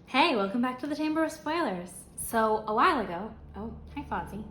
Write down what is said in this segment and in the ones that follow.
Hey, welcome back to the Chamber of Spoilers. So a while ago, oh, hi Fozzie.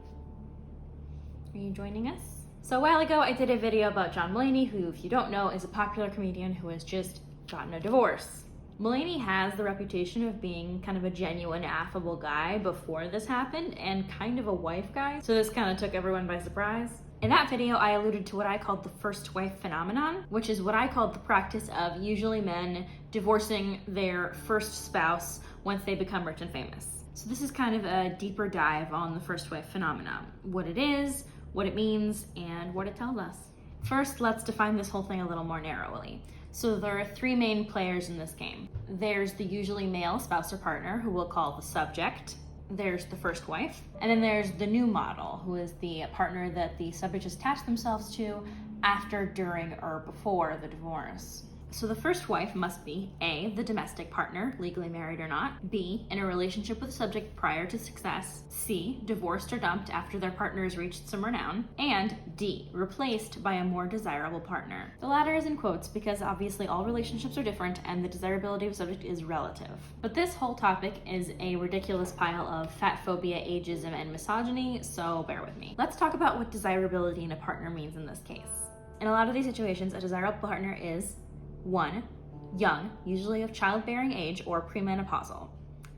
Are you joining us? So a while ago I did a video about John Mulaney, who, if you don't know, is a popular comedian who has just gotten a divorce. Mulaney has the reputation of being kind of a genuine, affable guy before this happened, and kind of a wife guy, so this kind of took everyone by surprise. In that video, I alluded to what I called the first wife phenomenon, which is what I called the practice of usually men divorcing their first spouse once they become rich and famous. So this is kind of a deeper dive on the first wife phenomenon, what it is, what it means, and what it tells us. First, let's define this whole thing a little more narrowly. So there are three main players in this game. There's the usually male spouse or partner, who we'll call the subject. There's the first wife, and then there's the new model, who is the partner that the subject has attached themselves to after, during, or before the divorce. So the first wife must be A, the domestic partner, legally married or not, B, in a relationship with the subject prior to success, C, divorced or dumped after their partner has reached some renown, and D, replaced by a more desirable partner. The latter is in quotes because obviously all relationships are different and the desirability of a subject is relative. But this whole topic is a ridiculous pile of fat phobia, ageism, and misogyny, so bear with me. Let's talk about what desirability in a partner means in this case. In a lot of these situations, a desirable partner is 1. Young, usually of childbearing age or premenopausal.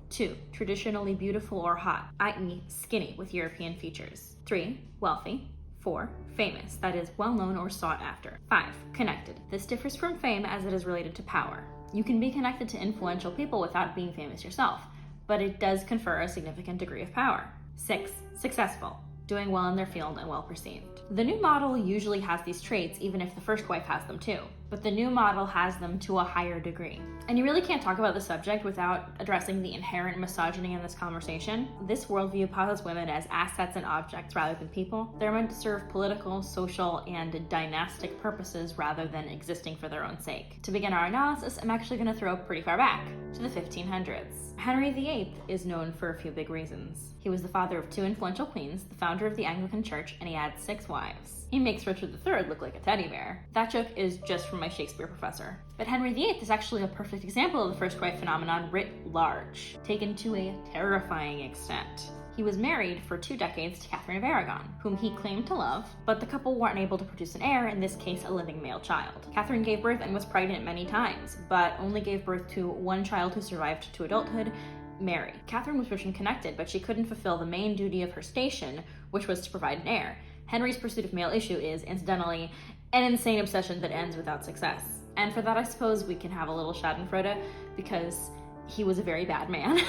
2. Traditionally beautiful or hot, i.e. skinny with European features. 3. Wealthy. 4. Famous, that is well-known or sought after. 5. Connected. This differs from fame as it is related to power. You can be connected to influential people without being famous yourself, but it does confer a significant degree of power. 6. Successful, doing well in their field and well perceived. The new model usually has these traits even if the first wife has them too, but the new model has them to a higher degree. And you really can't talk about the subject without addressing the inherent misogyny in this conversation. This worldview posits women as assets and objects rather than people. They're meant to serve political, social, and dynastic purposes rather than existing for their own sake. To begin our analysis, I'm actually going to throw pretty far back, to the 1500s. Henry VIII is known for a few big reasons. He was the father of 2 influential queens, the founder of the Anglican Church, and he had 6 wives. He makes Richard III look like a teddy bear. That joke is just from my Shakespeare professor. But Henry VIII is actually a perfect example of the first wife phenomenon writ large, taken to a terrifying extent. He was married for 2 decades to Catherine of Aragon, whom he claimed to love, but the couple weren't able to produce an heir, in this case a living male child. Catherine gave birth and was pregnant many times, but only gave birth to 1 child who survived to adulthood, Mary. Catherine was rich and connected, but she couldn't fulfill the main duty of her station, which was to provide an heir. Henry's pursuit of male issue is, incidentally, an insane obsession that ends without success. And for that, I suppose we can have a little schadenfreude, because he was a very bad man.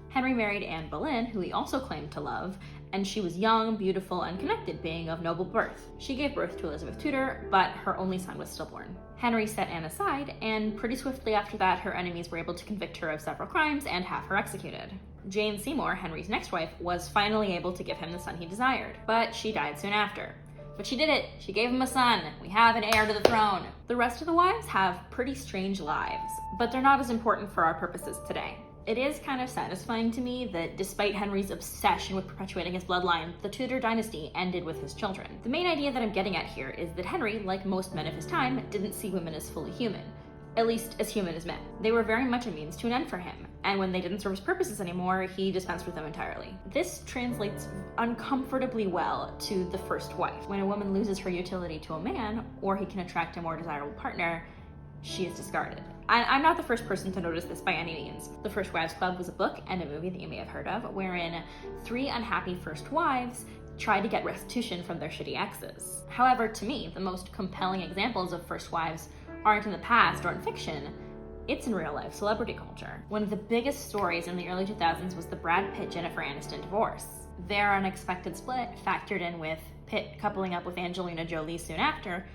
Henry married Anne Boleyn, who he also claimed to love, and she was young, beautiful, and connected, being of noble birth. She gave birth to Elizabeth Tudor, but her only son was stillborn. Henry set Anne aside, and pretty swiftly after that, her enemies were able to convict her of several crimes and have her executed. Jane Seymour, Henry's next wife, was finally able to give him the son he desired, but she died soon after. But she did it. She gave him a son. We have an heir to the throne. The rest of the wives have pretty strange lives, but they're not as important for our purposes today. It is kind of satisfying to me that despite Henry's obsession with perpetuating his bloodline, the Tudor dynasty ended with his children. The main idea that I'm getting at here is that Henry, like most men of his time, didn't see women as fully human. At least as human as men. They were very much a means to an end for him, and when they didn't serve his purposes anymore, he dispensed with them entirely. This translates uncomfortably well to the first wife. When a woman loses her utility to a man, or he can attract a more desirable partner, she is discarded. I'm not the first person to notice this by any means. The First Wives Club was a book and a movie that you may have heard of, wherein 3 unhappy first wives try to get restitution from their shitty exes. However, to me, the most compelling examples of first wives aren't in the past or in fiction, it's in real life celebrity culture. One of the biggest stories in the early 2000s was the Brad Pitt-Jennifer Aniston divorce. Their unexpected split, factored in with Pitt coupling up with Angelina Jolie soon after,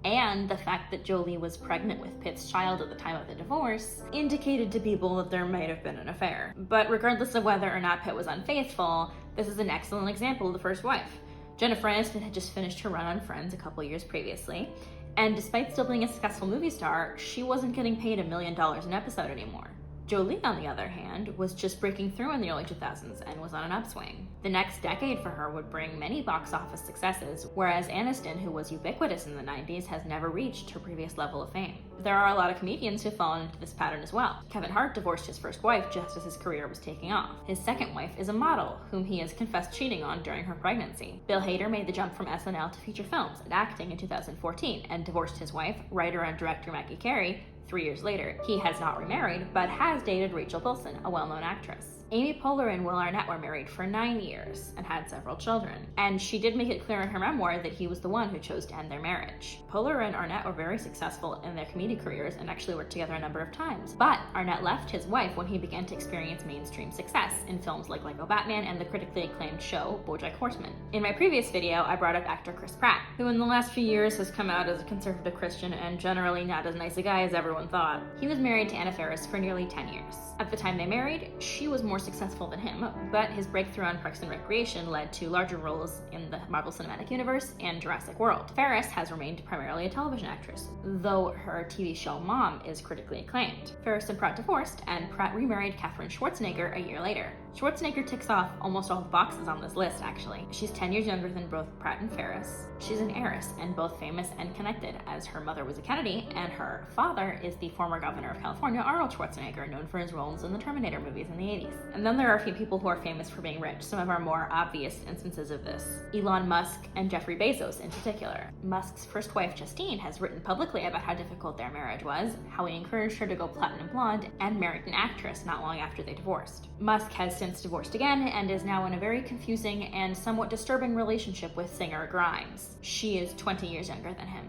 and the fact that Jolie was pregnant with Pitt's child at the time of the divorce, indicated to people that there might have been an affair. But regardless of whether or not Pitt was unfaithful, this is an excellent example of the first wife. Jennifer Aniston had just finished her run on Friends a couple years previously, and despite still being a successful movie star, she wasn't getting paid $1 million an episode anymore. Jolie, on the other hand, was just breaking through in the early 2000s and was on an upswing. The next decade for her would bring many box office successes, whereas Aniston, who was ubiquitous in the 90s, has never reached her previous level of fame. There are a lot of comedians who've fallen into this pattern as well. Kevin Hart divorced his first wife just as his career was taking off. His second wife is a model, whom he has confessed cheating on during her pregnancy. Bill Hader made the jump from SNL to feature films and acting in 2014 and divorced his wife, writer and director Maggie Carey, 3 years later. He has not remarried, but has dated Rachel Bilson, a well-known actress. Amy Poehler and Will Arnett were married for 9 years and had several children, and she did make it clear in her memoir that he was the one who chose to end their marriage. Poehler and Arnett were very successful in their comedic careers and actually worked together a number of times, but Arnett left his wife when he began to experience mainstream success in films like Lego Batman and the critically acclaimed show BoJack Horseman. In my previous video, I brought up actor Chris Pratt, who in the last few years has come out as a conservative Christian and generally not as nice a guy as everyone thought. He was married to Anna Faris for nearly 10 years. At the time they married, she was more successful than him, but his breakthrough on Parks and Recreation led to larger roles in the Marvel Cinematic Universe and Jurassic World. Faris has remained primarily a television actress, though her TV show Mom is critically acclaimed. Faris and Pratt divorced, and Pratt remarried Katherine Schwarzenegger a year later. Schwarzenegger ticks off almost all the boxes on this list, actually. She's 10 years younger than both Pratt and Faris. She's an heiress and both famous and connected, as her mother was a Kennedy, and her father is the former governor of California, Arnold Schwarzenegger, known for his roles in the Terminator movies in the 80s. And then there are a few people who are famous for being rich, some of our more obvious instances of this. Elon Musk and Jeffrey Bezos in particular. Musk's first wife, Justine, has written publicly about how difficult their marriage was, how he encouraged her to go platinum blonde, and married an actress not long after they divorced. Musk has since divorced again and is now in a very confusing and somewhat disturbing relationship with singer Grimes. She is 20 years younger than him.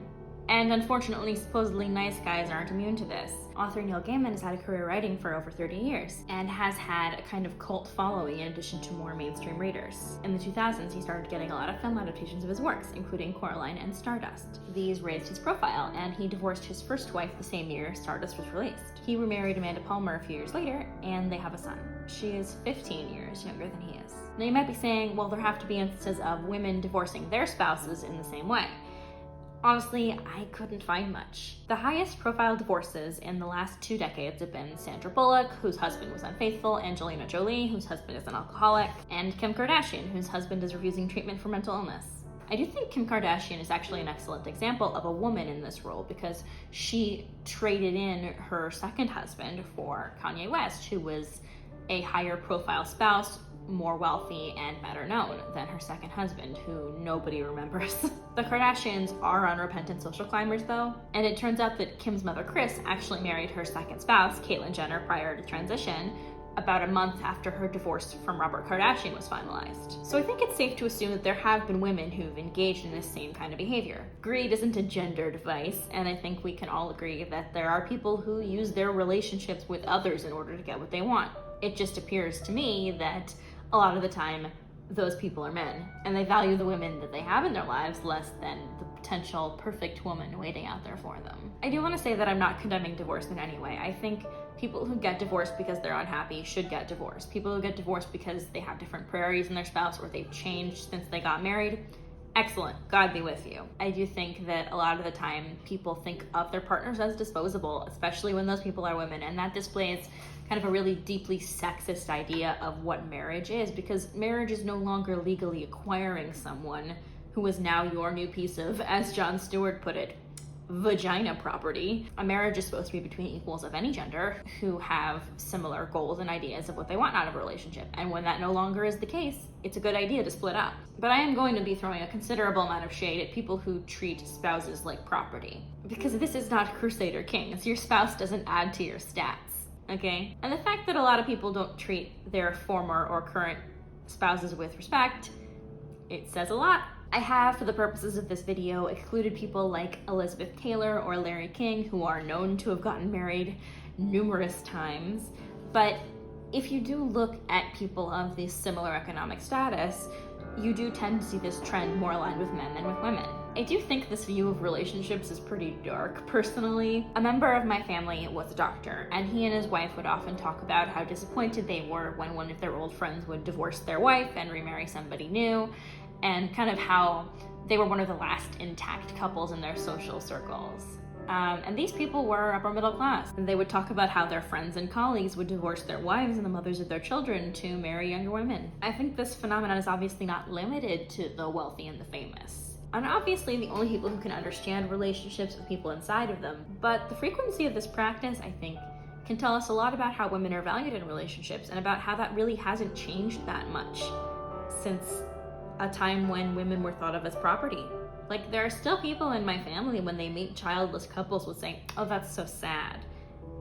And unfortunately, supposedly nice guys aren't immune to this. Author Neil Gaiman has had a career writing for over 30 years and has had a kind of cult following in addition to more mainstream readers. In the 2000s, he started getting a lot of film adaptations of his works, including Coraline and Stardust. These raised his profile, and he divorced his first wife the same year Stardust was released. He remarried Amanda Palmer a few years later, and they have a son. She is 15 years younger than he is. Now you might be saying, well, there have to be instances of women divorcing their spouses in the same way. Honestly, I couldn't find much. The highest profile divorces in the last 2 decades have been Sandra Bullock, whose husband was unfaithful, Angelina Jolie, whose husband is an alcoholic, and Kim Kardashian, whose husband is refusing treatment for mental illness. I do think Kim Kardashian is actually an excellent example of a woman in this role because she traded in her second husband for Kanye West, who was a higher profile spouse, more wealthy and better known than her second husband, who nobody remembers. The Kardashians are unrepentant social climbers though, and it turns out that Kim's mother Kris actually married her second spouse, Caitlyn Jenner, prior to transition, about a month after her divorce from Robert Kardashian was finalized. So I think it's safe to assume that there have been women who've engaged in this same kind of behavior. Greed isn't a gendered vice, and I think we can all agree that there are people who use their relationships with others in order to get what they want. It just appears to me that a lot of the time, those people are men, and they value the women that they have in their lives less than the potential perfect woman waiting out there for them. I do want to say that I'm not condemning divorce in any way. I think people who get divorced because they're unhappy should get divorced. People who get divorced because they have different priorities in their spouse or they've changed since they got married, excellent, God be with you. I do think that a lot of the time people think of their partners as disposable, especially when those people are women, and that displays kind of a really deeply sexist idea of what marriage is, because marriage is no longer legally acquiring someone who is now your new piece of, as Jon Stewart put it, vagina property. A marriage is supposed to be between equals of any gender who have similar goals and ideas of what they want out of a relationship. And when that no longer is the case, it's a good idea to split up. But I am going to be throwing a considerable amount of shade at people who treat spouses like property, because this is not Crusader Kings. Your spouse doesn't add to your stats. Okay? And the fact that a lot of people don't treat their former or current spouses with respect, it says a lot. I have, for the purposes of this video, excluded people like Elizabeth Taylor or Larry King, who are known to have gotten married numerous times. But if you do look at people of this similar economic status, you do tend to see this trend more aligned with men than with women. I do think this view of relationships is pretty dark, personally. A member of my family was a doctor, and he and his wife would often talk about how disappointed they were when one of their old friends would divorce their wife and remarry somebody new, and kind of how they were one of the last intact couples in their social circles. And these people were upper middle class. And they would talk about how their friends and colleagues would divorce their wives and the mothers of their children to marry younger women. I think this phenomenon is obviously not limited to the wealthy and the famous. And obviously the only people who can understand relationships are people inside of them. But the frequency of this practice, I think, can tell us a lot about how women are valued in relationships and about how that really hasn't changed that much since a time when women were thought of as property. Like, there are still people in my family, when they meet childless couples, will say, "Oh, that's so sad,"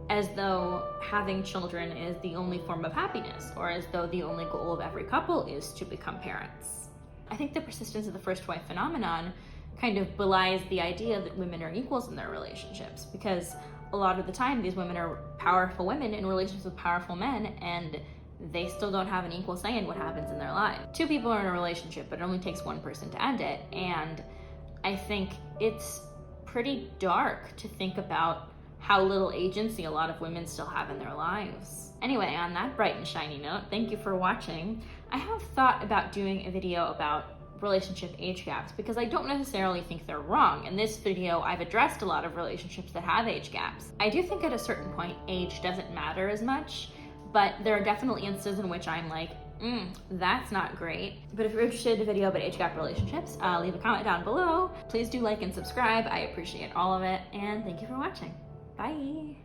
as though having children is the only form of happiness, or as though the only goal of every couple is to become parents. I think the persistence of the first wife phenomenon kind of belies the idea that women are equals in their relationships, because a lot of the time these women are powerful women in relationships with powerful men, and they still don't have an equal say in what happens in their lives. Two people are in a relationship, but it only takes one person to end it, and I think it's pretty dark to think about how little agency a lot of women still have in their lives. Anyway, on that bright and shiny note, thank you for watching. I have thought about doing a video about relationship age gaps because I don't necessarily think they're wrong. In this video, I've addressed a lot of relationships that have age gaps. I do think at a certain point, age doesn't matter as much, but there are definitely instances in which I'm like, that's not great. But if you're interested in a video about age gap relationships, leave a comment down below. Please do like and subscribe. I appreciate all of it, and thank you for watching. Bye.